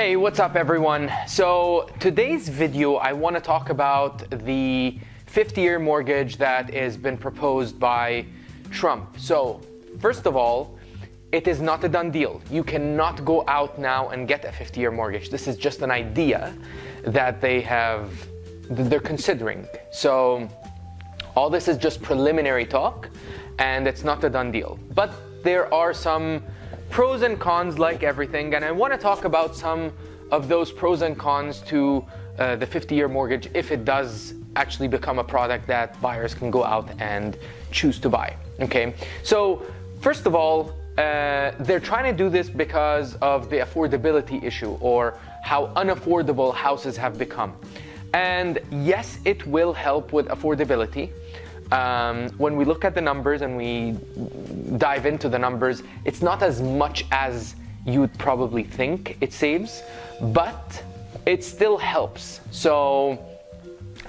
Hey, what's up everyone? So today's video I want to talk about the 50-year mortgage that has been proposed by Trump. So first of all, it is not a done deal. You cannot go out now and get a 50-year mortgage. This is just an idea that they're considering. So all this is just preliminary talk and it's not a done deal. But there are some pros and cons like everything, and I want to talk about some of those pros and cons to the 50-year mortgage if it does actually become a product that buyers can go out and choose to buy. Okay, so first of all, they're trying to do this because of the affordability issue, or how unaffordable houses have become. And yes, it will help with affordability. When we look at the numbers and we dive into the numbers, it's not as much as you'd probably think it saves, but it still helps. So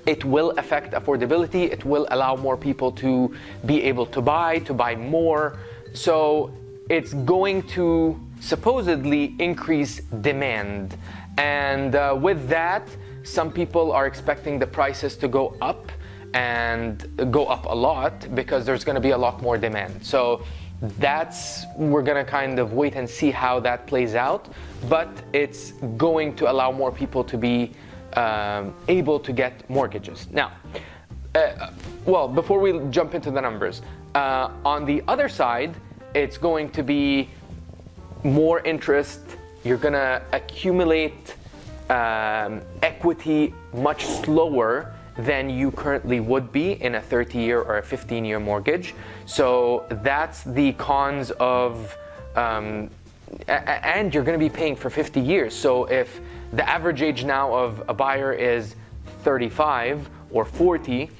it will affect affordability. It will allow more people to be able to buy more. So it's going to supposedly increase demand. And with that, some people are expecting the prices to go up, and go up a lot, because there's going to be a lot more demand. So we're going to kind of wait and see how that plays out, but it's going to allow more people to be able to get mortgages. Now, well, before we jump into the numbers, on the other side, it's going to be more interest. You're going to accumulate equity much slower than you currently would be in a 30-year or a 15-year mortgage. So that's the cons of, and you're going to be paying for 50 years. So if the average age now of a buyer is 35 or 40,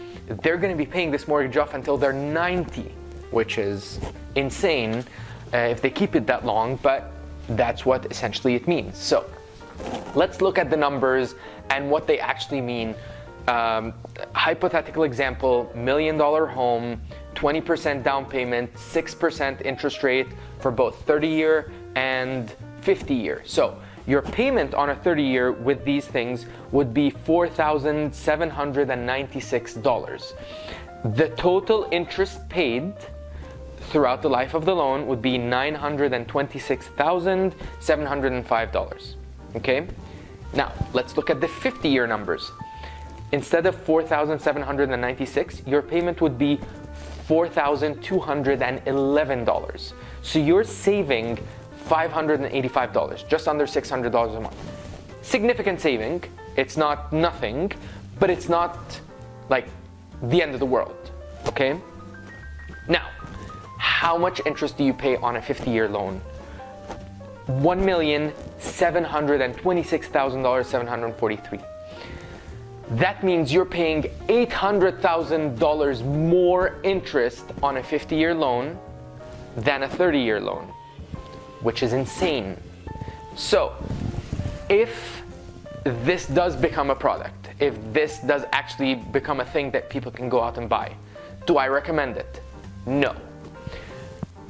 they're going to be paying this mortgage off until they're 90, which is insane if they keep it that long, but that's what essentially it means. So let's look at the numbers and what they actually mean. Hypothetical example, $1 million home, 20% down payment, 6% interest rate for both 30-year and 50-year. So your payment on a 30-year with these things would be $4,796. The total interest paid throughout the life of the loan would be $926,705. Okay? Now, let's look at the 50-year numbers. Instead of $4,796, your payment would be $4,211. So you're saving $585, just under $600 a month. Significant saving. It's not nothing, but it's not like the end of the world. Okay? Now, how much interest do you pay on a 50-year loan? $1,726,743. That means you're paying $800,000 more interest on a 50-year loan than a 30-year loan, which is insane. So if this does become a product, if this does actually become a thing that people can go out and buy, do I recommend it? No.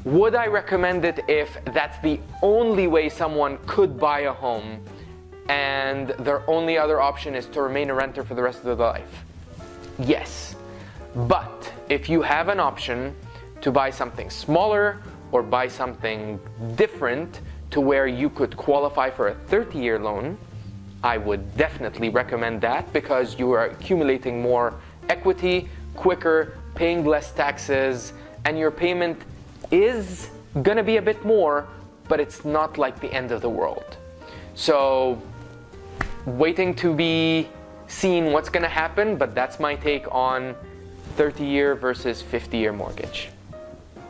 Would I recommend it if that's the only way someone could buy a home and their only other option is to remain a renter for the rest of their life? Yes. But if you have an option to buy something smaller or buy something different to where you could qualify for a 30-year loan, I would definitely recommend that, because you are accumulating more equity quicker, paying less taxes, and your payment is gonna be a bit more, but it's not like the end of the world. So waiting to be seen what's going to happen, but that's my take on 30-year versus 50-year mortgage.